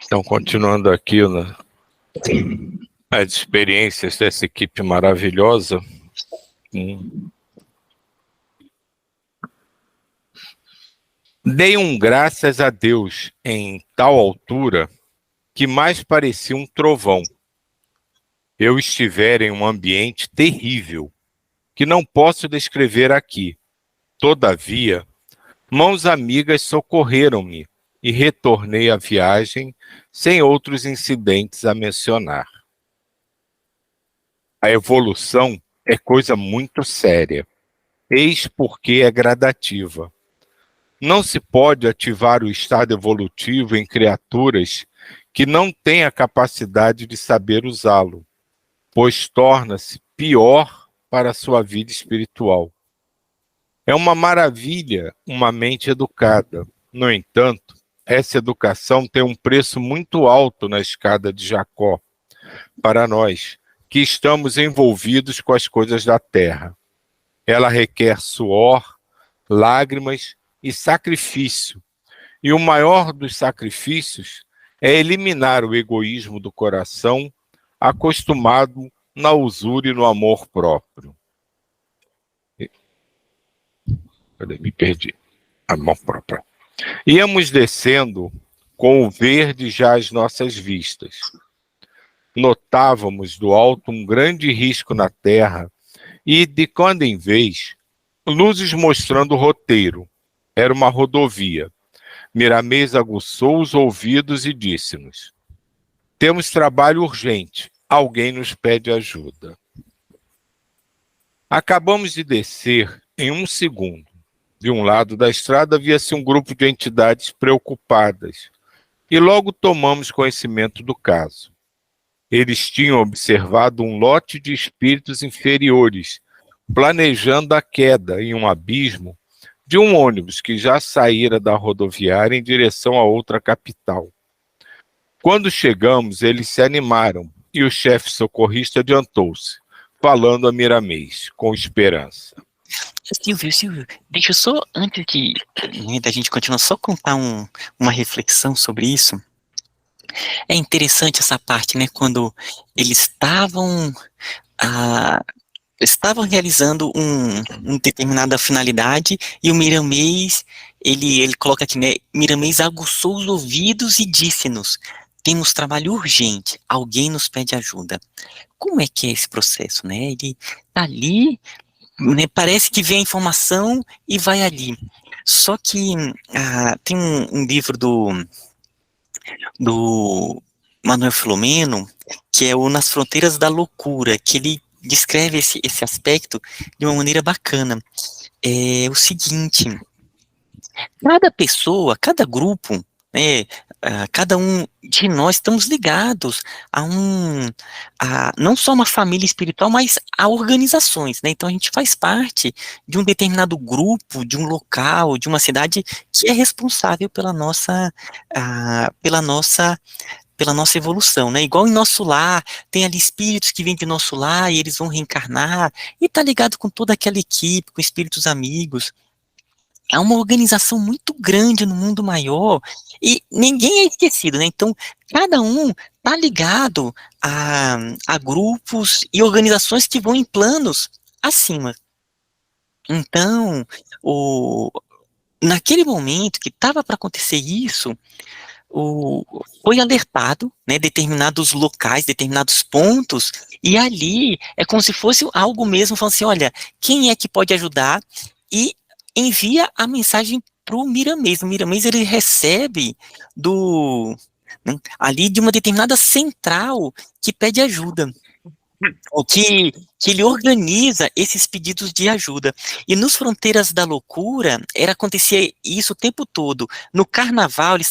Então, continuando aqui as experiências dessa equipe maravilhosa, dei graças a Deus em tal altura que mais parecia um trovão. Eu estivera em um ambiente terrível, que não posso descrever aqui. Todavia, mãos amigas socorreram-me e retornei à viagem sem outros incidentes a mencionar. A evolução é coisa muito séria. Eis porque é gradativa. Não se pode ativar o estado evolutivo em criaturas que não têm a capacidade de saber usá-lo, pois torna-se pior para a sua vida espiritual. É uma maravilha uma mente educada. No entanto, essa educação tem um preço muito alto na escada de Jacó, para nós, que estamos envolvidos com as coisas da terra. Ela requer suor, lágrimas e sacrifício. E o maior dos sacrifícios é eliminar o egoísmo do coração, acostumado na usura e no amor próprio. Me perdi. Amor próprio. Íamos descendo com o verde já às nossas vistas. Notávamos do alto um grande risco na terra e, de quando em vez, luzes mostrando o roteiro. Era uma rodovia. Miramês aguçou os ouvidos e disse-nos: temos trabalho urgente. Alguém nos pede ajuda. Acabamos de descer em um segundo. De um lado da estrada via-se um grupo de entidades preocupadas. E logo tomamos conhecimento do caso. Eles tinham observado um lote de espíritos inferiores, planejando a queda em um abismo de um ônibus que já saíra da rodoviária em direção a outra capital. Quando chegamos, eles se animaram e o chefe socorrista adiantou-se, falando a Miramês, com esperança. Silvio, deixa eu só, antes da gente continuar, só contar uma reflexão sobre isso. É interessante essa parte, né, quando eles estavam realizando uma determinada finalidade e o Miramês, ele coloca aqui, né, Miramês aguçou os ouvidos e disse-nos: temos trabalho urgente, alguém nos pede ajuda. Como é que é esse processo, né? Ele tá ali, né, parece que vê a informação e vai ali. Só que tem um livro do Manuel Filomeno, que é o Nas Fronteiras da Loucura, que ele descreve esse aspecto de uma maneira bacana. É o seguinte: cada pessoa, cada grupo, né, cada um de nós estamos ligados a não só uma família espiritual, mas a organizações, né? Então a gente faz parte de um determinado grupo, de um local, de uma cidade que é responsável pela nossa evolução, né? Igual em nosso lar, tem ali espíritos que vêm de nosso lar e eles vão reencarnar, e tá ligado com toda aquela equipe, com espíritos amigos. É uma organização muito grande no mundo maior e ninguém é esquecido, né? Então, cada um tá ligado a grupos e organizações que vão em planos acima. Então, naquele momento que estava para acontecer isso, foi alertado, né, determinados locais, determinados pontos, e ali é como se fosse algo mesmo, falando assim: olha, quem é que pode ajudar? E envia a mensagem para o Miramês. O Miramês, ele recebe ali de uma determinada central que pede ajuda, o que ele organiza esses pedidos de ajuda. E nos Fronteiras da Loucura, acontecia isso o tempo todo. No carnaval, eles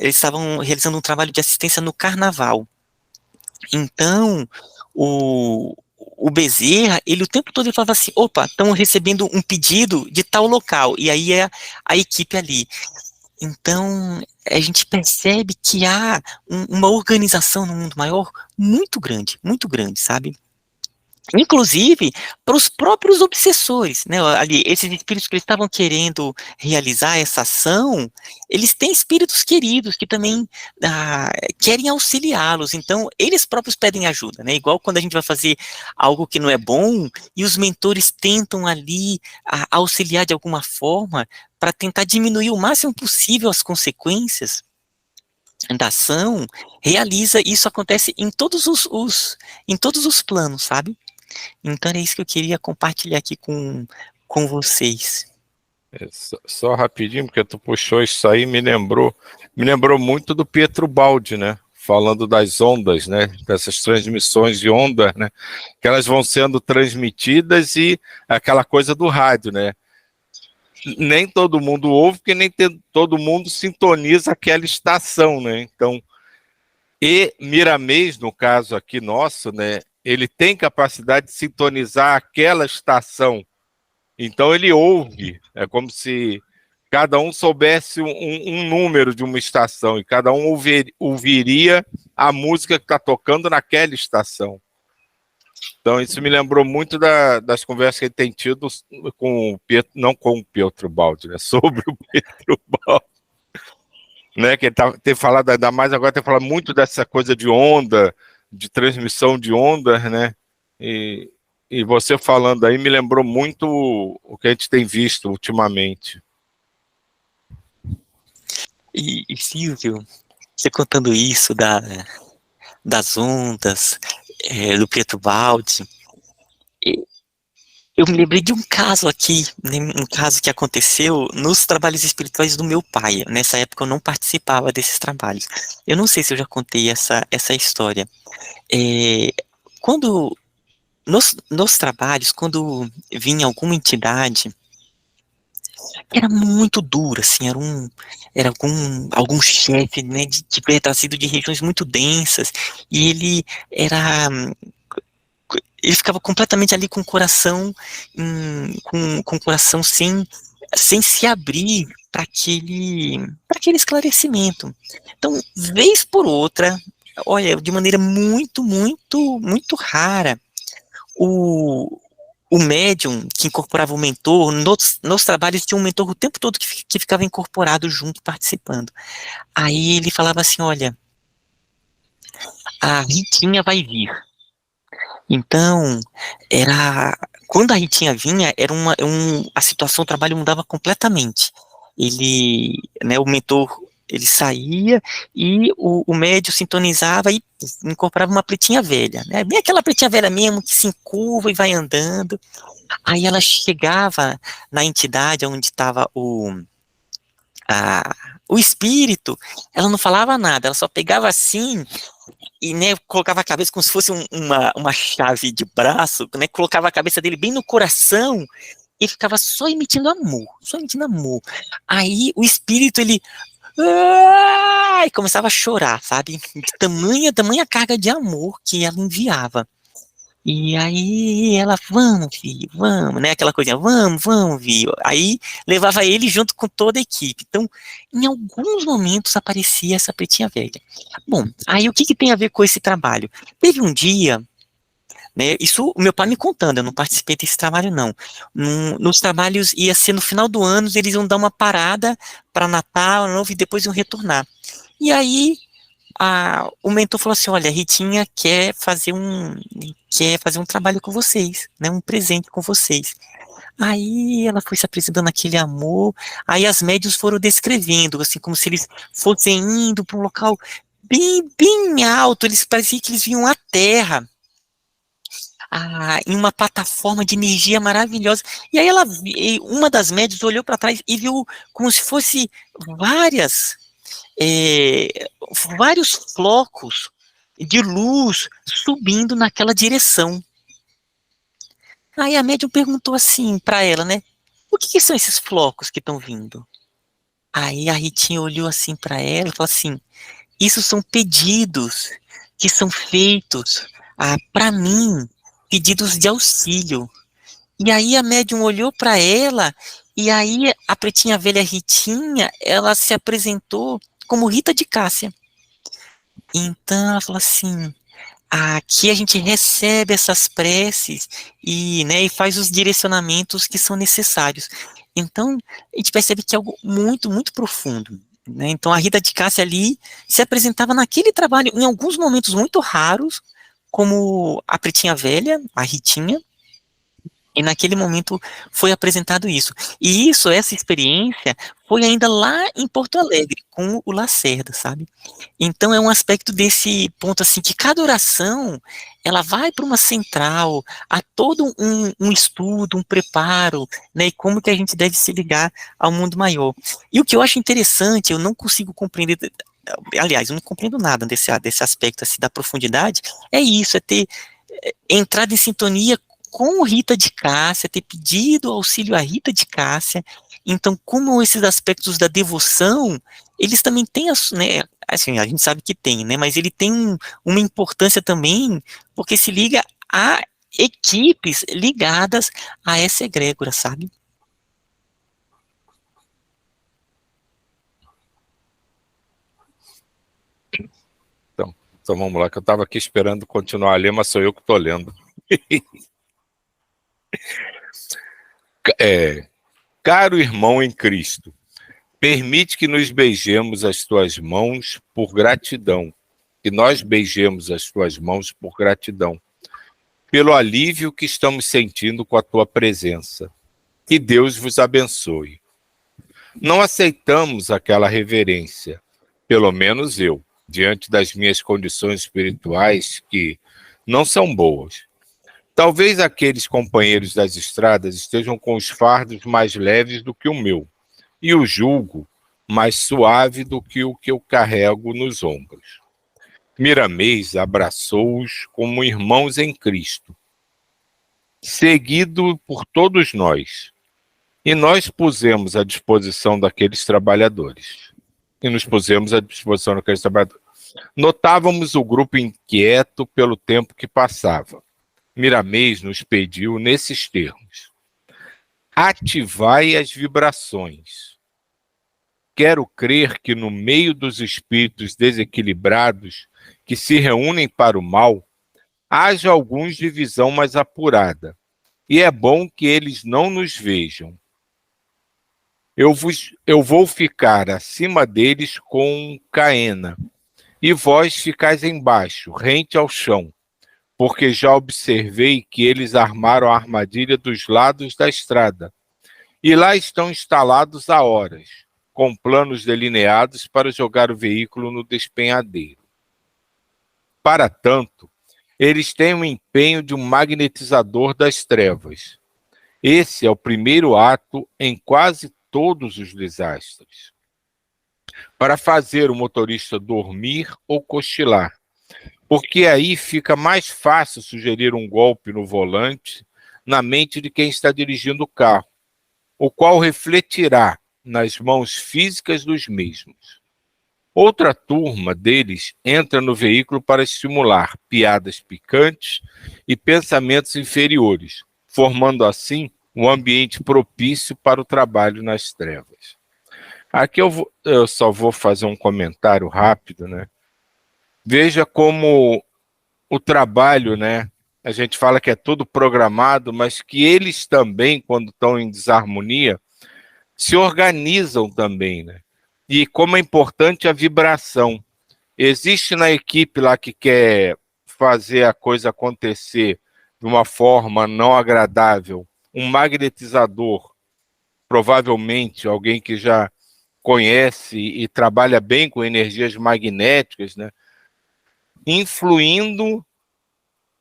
estavam realizando um trabalho de assistência no carnaval. Então, o Bezerra, ele o tempo todo ele falava assim: opa, estão recebendo um pedido de tal local, e aí é a equipe ali. Então, a gente percebe que há uma organização no mundo maior muito grande, sabe? Inclusive para os próprios obsessores, né? Ali, esses espíritos que eles estavam querendo realizar essa ação, eles têm espíritos queridos que também querem auxiliá-los. Então, eles próprios pedem ajuda, né? Igual quando a gente vai fazer algo que não é bom e os mentores tentam ali auxiliar de alguma forma para tentar diminuir o máximo possível as consequências da ação, realiza, isso acontece em todos em todos os planos, sabe? Então é isso que eu queria compartilhar aqui com vocês. Só rapidinho, porque tu puxou isso aí, me lembrou muito do Pietro Baldi, né? Falando das ondas, né? Dessas transmissões de onda, né? Que elas vão sendo transmitidas e aquela coisa do rádio, né? Nem todo mundo ouve, porque nem todo mundo sintoniza aquela estação, né? Então, e Miramês, no caso aqui nosso, né? Ele tem capacidade de sintonizar aquela estação. Então ele ouve, é como se cada um soubesse um número de uma estação e cada um ouviria a música que está tocando naquela estação. Então isso me lembrou muito das conversas que ele tem tido com o Pietro, não com o Pietro Baldi, né, sobre o Pietro Baldi, né, que ele tem falado, ainda mais agora tem falado muito dessa coisa de onda, de transmissão de ondas, né, e você falando aí me lembrou muito o que a gente tem visto ultimamente. E Silvio, você contando isso das ondas, do Pietro Baldi, eu me lembrei de um caso aqui, né, um caso que aconteceu nos trabalhos espirituais do meu pai. Nessa época eu não participava desses trabalhos. Eu não sei se eu já contei essa história. Quando nos trabalhos, quando vinha alguma entidade, era muito dura, assim, era algum chefe, né, de ter trazido de regiões muito densas, e ele ficava completamente ali com o coração, com o coração sem se abrir para aquele esclarecimento. Então, vez por outra, olha, de maneira muito, muito, muito rara, o médium que incorporava o mentor, nos trabalhos tinha um mentor o tempo todo que ficava incorporado junto, participando. Aí ele falava assim, olha, a Ritinha vai vir. Então, quando a Ritinha vinha, a situação, o trabalho mudava completamente. Né, o mentor, ele saía e o médium sintonizava e incorporava uma pretinha velha, né, bem aquela pretinha velha mesmo, que se encurva e vai andando. Aí ela chegava na entidade onde estava o espírito, ela não falava nada, ela só pegava assim e, né, colocava a cabeça como se fosse uma chave de braço, né, colocava a cabeça dele bem no coração e ficava só emitindo amor, só emitindo amor. Aí o espírito, ele e começava a chorar, sabe? De tamanha carga de amor que ela enviava. E aí ela, vamos, filho, vamos, né? Aquela coisinha, vamos, filho. Aí levava ele junto com toda a equipe. Então, em alguns momentos aparecia essa pretinha velha. Bom, aí o que tem a ver com esse trabalho? Teve um dia, né? Isso o meu pai me contando, eu não participei desse trabalho, não. Nos trabalhos ia ser no final do ano, eles iam dar uma parada para Natal, Ano Novo, e depois iam retornar. E aí o mentor falou assim, olha, a Ritinha quer fazer um trabalho com vocês, né, um presente com vocês. Aí ela foi se apresentando aquele amor, aí as médiuns foram descrevendo, assim, como se eles fossem indo para um local bem, bem alto, eles pareciam que eles vinham à Terra, em uma plataforma de energia maravilhosa. E aí uma das médiuns olhou para trás e viu como se fosse vários flocos de luz subindo naquela direção. Aí a médium perguntou assim para ela, né? O que são esses flocos que estão vindo? Aí a Ritinha olhou assim para ela e falou assim: isso são pedidos que são feitos para mim, pedidos de auxílio. E aí a médium olhou para ela e aí a pretinha velha Ritinha, ela se apresentou como Rita de Cássia. Então ela falou assim: aqui a gente recebe essas preces e, né, e faz os direcionamentos que são necessários. Então, a gente percebe que é algo muito, muito profundo, né? Então, a Rita de Cássia ali se apresentava naquele trabalho em alguns momentos muito raros, como a Pretinha Velha, a Ritinha, e naquele momento foi apresentado isso. E isso, essa experiência, foi ainda lá em Porto Alegre, com o Lacerda, sabe? Então é um aspecto desse ponto assim, que cada oração, ela vai para uma central, há todo um estudo, um preparo, né? E como que a gente deve se ligar ao mundo maior. E o que eu acho interessante, eu não consigo compreender, aliás, eu não compreendo nada desse aspecto assim, da profundidade, é isso, é ter entrado em sintonia com o Rita de Cássia, ter pedido auxílio à Rita de Cássia. Então, como esses aspectos da devoção, eles também têm, né, assim, a gente sabe que tem, né, mas ele tem uma importância também, porque se liga a equipes ligadas a essa egrégora, sabe? Então vamos lá, que eu estava aqui esperando continuar a ler, mas sou eu que estou lendo. Caro irmão em Cristo, permite que nos beijemos as tuas mãos por gratidão, que nós beijemos as tuas mãos por gratidão, pelo alívio que estamos sentindo com a tua presença. Que Deus vos abençoe. Não aceitamos aquela reverência, pelo menos eu, diante das minhas condições espirituais que não são boas. Talvez aqueles companheiros das estradas estejam com os fardos mais leves do que o meu, e o jugo mais suave do que o que eu carrego nos ombros. Miramês abraçou-os como irmãos em Cristo, seguido por todos nós, e nós pusemos à disposição daqueles trabalhadores. Notávamos o grupo inquieto pelo tempo que passava. Miramês nos pediu nesses termos: ativai as vibrações. Quero crer que no meio dos espíritos desequilibrados que se reúnem para o mal, haja alguns de visão mais apurada, e é bom que eles não nos vejam. Eu vou ficar acima deles com caena, e vós ficais embaixo, rente ao chão, porque já observei que eles armaram a armadilha dos lados da estrada, e lá estão instalados há horas, com planos delineados para jogar o veículo no despenhadeiro. Para tanto, eles têm o empenho de um magnetizador das trevas. Esse é o primeiro ato em quase todos os desastres, para fazer o motorista dormir ou cochilar, porque aí fica mais fácil sugerir um golpe no volante na mente de quem está dirigindo o carro, o qual refletirá nas mãos físicas dos mesmos. Outra turma deles entra no veículo para estimular piadas picantes e pensamentos inferiores, formando assim um ambiente propício para o trabalho nas trevas. Aqui eu só vou fazer um comentário rápido, né? Veja como o trabalho, né? A gente fala que é tudo programado, mas que eles também, quando estão em desarmonia, se organizam também, né? E como é importante a vibração. Existe na equipe lá que quer fazer a coisa acontecer de uma forma não agradável, um magnetizador, provavelmente alguém que já conhece e trabalha bem com energias magnéticas, né? Influindo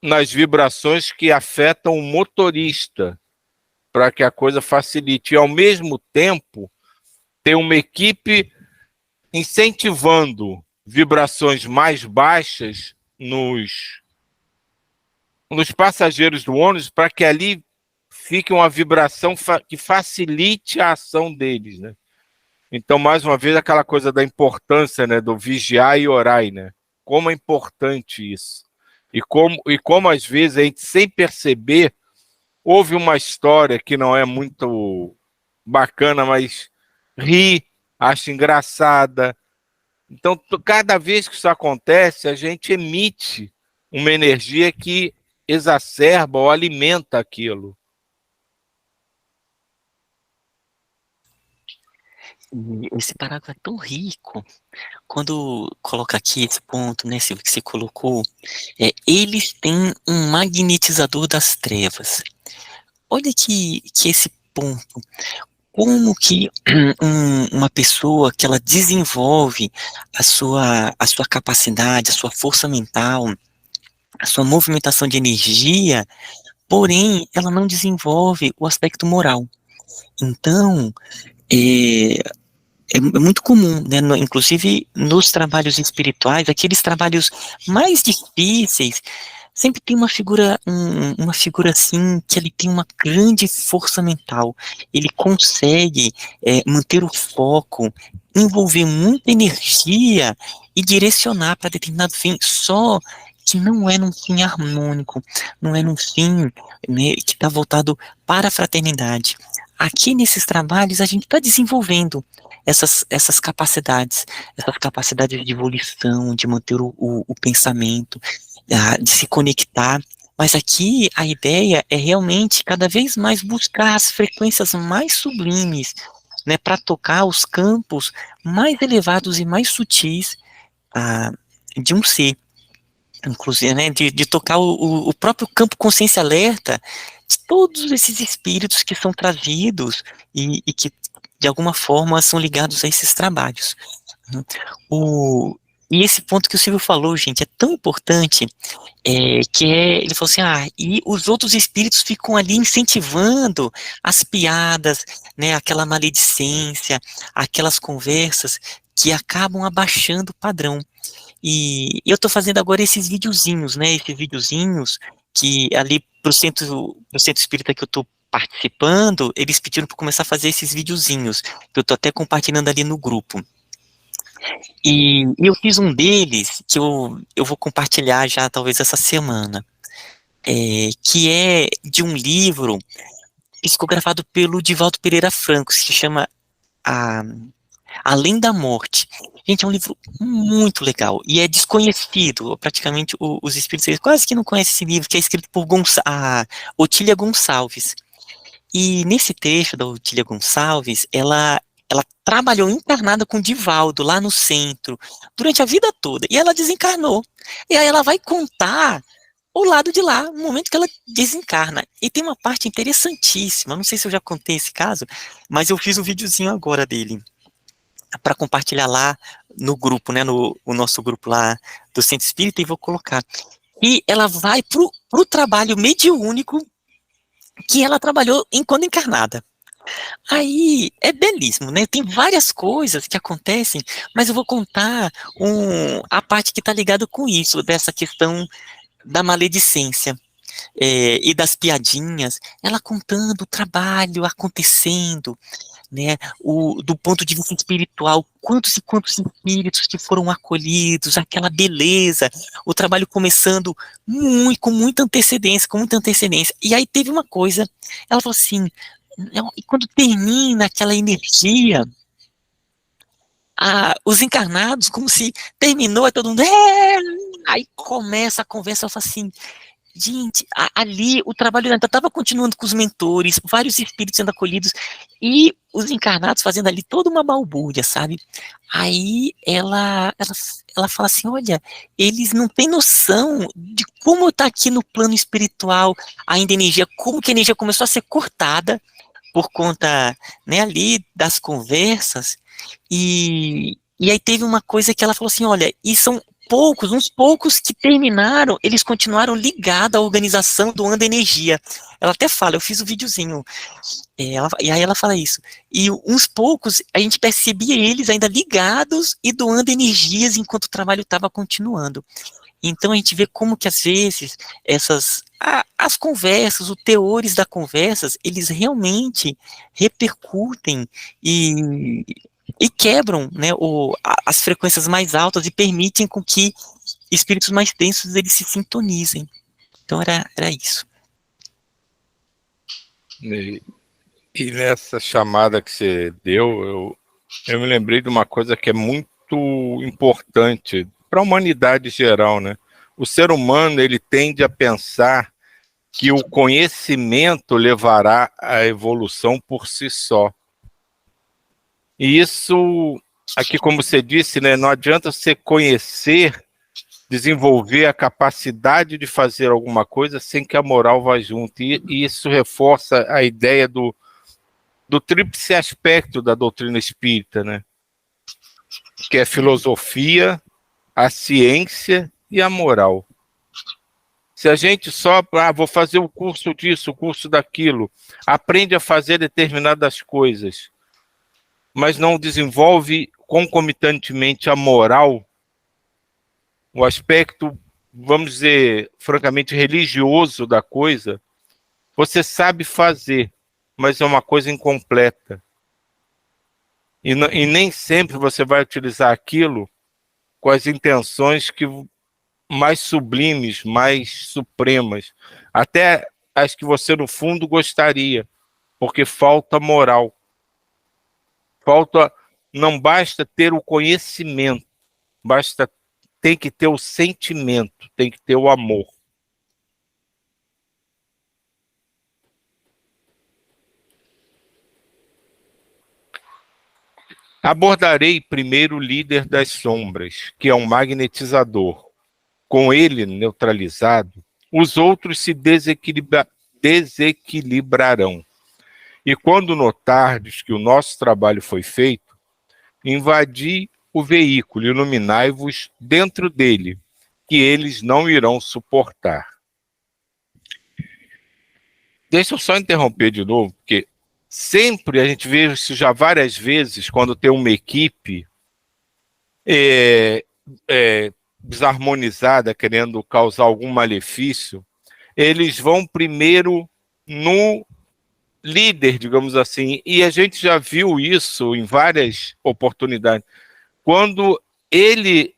nas vibrações que afetam o motorista, para que a coisa facilite. E, ao mesmo tempo, ter uma equipe incentivando vibrações mais baixas nos passageiros do ônibus, para que ali fique uma vibração que facilite a ação deles, né? Então, mais uma vez, aquela coisa da importância, né, do vigiar e orar, né? Como é importante isso. E como às vezes a gente, sem perceber, houve uma história que não é muito bacana, mas ri, acha engraçada. Então, cada vez que isso acontece, a gente emite uma energia que exacerba ou alimenta aquilo. E esse parágrafo é tão rico, quando coloca aqui esse ponto, né, Silvio, que você colocou, eles têm um magnetizador das trevas. Olha que esse ponto, como que uma pessoa que ela desenvolve a sua capacidade, a sua força mental, a sua movimentação de energia, porém, ela não desenvolve o aspecto moral. Então, é, é muito comum, né, inclusive nos trabalhos espirituais, aqueles trabalhos mais difíceis, sempre tem uma figura assim, que ele tem uma grande força mental, ele consegue manter o foco, envolver muita energia e direcionar para determinado fim, só que não é num fim harmônico, não é num fim, né, que está voltado para a fraternidade. Aqui nesses trabalhos a gente está desenvolvendo essas capacidades de evolução, de manter o pensamento, de se conectar. Mas aqui a ideia é realmente cada vez mais buscar as frequências mais sublimes, né, para tocar os campos mais elevados e mais sutis de um ser. Inclusive, né, de tocar o próprio campo consciência alerta de todos esses espíritos que são trazidos e que, de alguma forma, são ligados a esses trabalhos. O, e esse ponto que o Silvio falou, gente, é tão importante, ele falou assim, e os outros espíritos ficam ali incentivando as piadas, né, aquela maledicência, aquelas conversas que acabam abaixando o padrão. E eu tô fazendo agora esses videozinhos, né, esses videozinhos que ali pro centro espírita que eu tô participando, eles pediram para começar a fazer esses videozinhos, que eu tô até compartilhando ali no grupo. E eu fiz um deles, que eu vou compartilhar já talvez essa semana, que é de um livro psicografado pelo Divaldo Pereira Franco, que se chama a, Além da Morte. Gente, é um livro muito legal, e é desconhecido, praticamente os espíritos eles quase que não conhecem esse livro, que é escrito por a Otília Gonçalves. E nesse trecho da Otília Gonçalves, ela trabalhou encarnada com Divaldo lá no centro, durante a vida toda, e ela desencarnou. E aí ela vai contar o lado de lá, no momento que ela desencarna. E tem uma parte interessantíssima, não sei se eu já contei esse caso, mas eu fiz um videozinho agora dele, para compartilhar lá no grupo, né, no o nosso grupo lá do Centro Espírita, e vou colocar. E ela vai pro trabalho mediúnico que ela trabalhou enquanto encarnada. Aí é belíssimo, né? Tem várias coisas que acontecem, mas eu vou contar a parte que está ligada com isso, dessa questão da maledicência. E das piadinhas, ela contando o trabalho acontecendo, né, do ponto de vista espiritual, quantos e quantos espíritos que foram acolhidos, aquela beleza, o trabalho começando com muita antecedência, e aí teve uma coisa, ela falou assim, e quando termina aquela energia, os encarnados, como se terminou, aí todo mundo, aí começa a conversa, ela fala assim, gente, ali o trabalho ainda estava continuando com os mentores, vários espíritos sendo acolhidos, e os encarnados fazendo ali toda uma balbúrdia, sabe? Aí ela fala assim, olha, eles não têm noção de como está aqui no plano espiritual ainda a energia, como que a energia começou a ser cortada por conta, né, ali das conversas, e aí teve uma coisa que ela falou assim, olha, e são uns poucos que terminaram, eles continuaram ligados à organização doando energia. Ela até fala, eu fiz um videozinho, e aí ela fala isso, e uns poucos, a gente percebia eles ainda ligados e doando energias enquanto o trabalho estava continuando. Então a gente vê como que às vezes as conversas, os teores das conversas, eles realmente repercutem e, e quebram, né, as frequências mais altas e permitem com que espíritos mais densos eles se sintonizem. Então era isso. E nessa chamada que você deu, eu me lembrei de uma coisa que é muito importante para a humanidade geral, né? o ser humano ele tende a pensar que o conhecimento levará à evolução por si só. E isso, aqui como você disse, né, não adianta você conhecer, desenvolver a capacidade de fazer alguma coisa sem que a moral vá junto. E isso reforça a ideia do tríplice aspecto da doutrina espírita, né? Que é a filosofia, a ciência e a moral. Se a gente só, vou fazer o curso disso, o curso daquilo, aprende a fazer determinadas coisas, mas não desenvolve concomitantemente a moral, o aspecto, vamos dizer, francamente religioso da coisa, você sabe fazer, mas é uma coisa incompleta. E nem sempre você vai utilizar aquilo com as intenções mais sublimes, mais supremas, até as que você no fundo gostaria, porque falta moral. Não basta ter o conhecimento, tem que ter o sentimento, tem que ter o amor. Abordarei primeiro o líder das sombras, que é um magnetizador. Com ele neutralizado, os outros se desequilibrarão. E quando notardes que o nosso trabalho foi feito, invadi o veículo, iluminai-vos dentro dele, que eles não irão suportar. Deixa eu só interromper de novo, porque sempre a gente vê isso já várias vezes, quando tem uma equipe desarmonizada, querendo causar algum malefício, eles vão primeiro no líder, digamos assim, e a gente já viu isso em várias oportunidades. Quando ele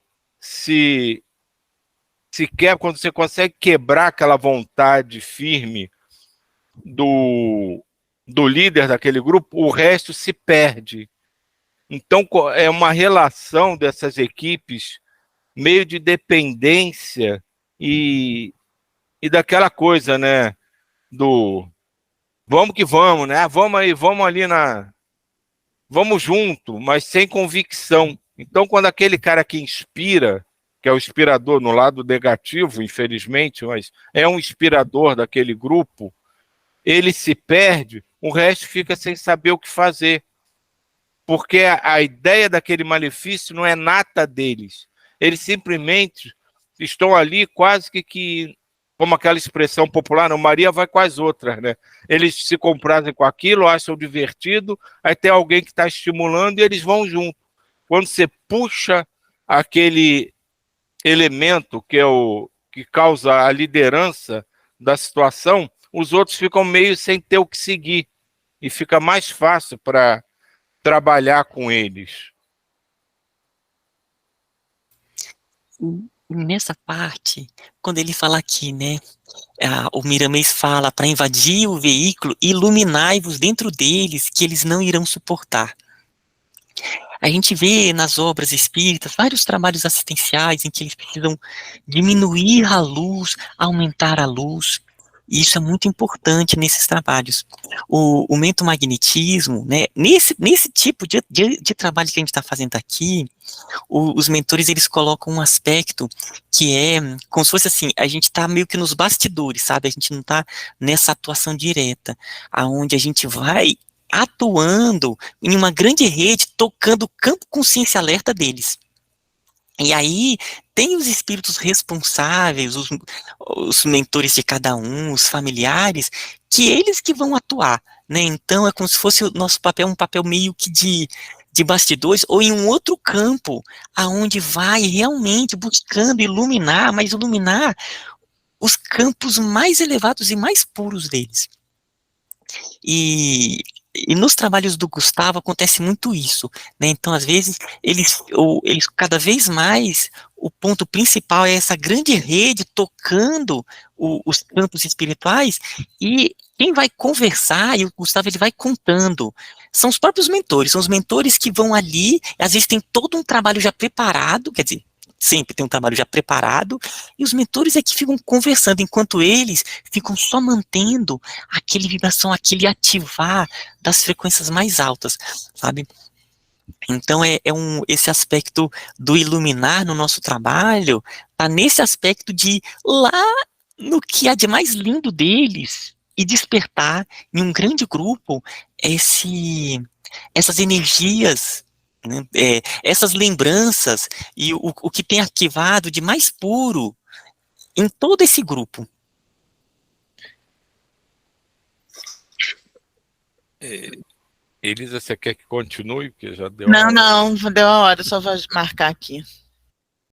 quando você consegue quebrar aquela vontade firme do líder daquele grupo, o resto se perde. Então, é uma relação dessas equipes meio de dependência e daquela coisa, né, do vamos que vamos, né, vamos aí, vamos ali vamos junto, mas sem convicção. Então, quando aquele cara que inspira, que é o inspirador no lado negativo, infelizmente, mas é um inspirador daquele grupo, ele se perde, o resto fica sem saber o que fazer. Porque a ideia daquele malefício não é nata deles. Eles simplesmente estão ali quase que como aquela expressão popular, não, Maria vai com as outras, né? Eles se comprazem com aquilo, acham divertido, aí tem alguém que está estimulando e eles vão junto. Quando você puxa aquele elemento que causa a liderança da situação, os outros ficam meio sem ter o que seguir e fica mais fácil para trabalhar com eles. Nessa parte, quando ele fala aqui, né, o Miramês fala para invadir o veículo, iluminai-vos dentro deles, que eles não irão suportar. A gente vê nas obras espíritas vários trabalhos assistenciais em que eles precisam diminuir a luz, aumentar a luz. E isso é muito importante nesses trabalhos. O mentomagnetismo, né, nesse tipo de trabalho que a gente está fazendo aqui, os mentores, eles colocam um aspecto que é como se fosse assim, a gente está meio que nos bastidores, sabe? A gente não está nessa atuação direta, aonde a gente vai atuando em uma grande rede, tocando o campo consciência alerta deles. E aí, tem os espíritos responsáveis, os mentores de cada um, os familiares, que eles que vão atuar, né? Então, é como se fosse o nosso papel, um papel meio que de bastidores, ou em um outro campo, aonde vai realmente buscando iluminar, mas iluminar os campos mais elevados e mais puros deles. E nos trabalhos do Gustavo acontece muito isso, né? Então, às vezes, eles cada vez mais, o ponto principal é essa grande rede tocando os campos espirituais, e quem vai conversar, e o Gustavo ele vai contando, são os próprios mentores, são os mentores que vão ali, às vezes tem todo um trabalho já preparado, quer dizer, sempre tem um trabalho já preparado, e os mentores é que ficam conversando, enquanto eles ficam só mantendo aquele vibração, aquele ativar das frequências mais altas, sabe? Então, esse aspecto do iluminar no nosso trabalho, tá nesse aspecto de ir lá no que há de mais lindo deles e despertar em um grande grupo essas energias, né, essas lembranças e o que tem ativado de mais puro em todo esse grupo. Elisa, você quer que continue? Porque já deu Não, a hora. não, deu a hora, só vou marcar aqui.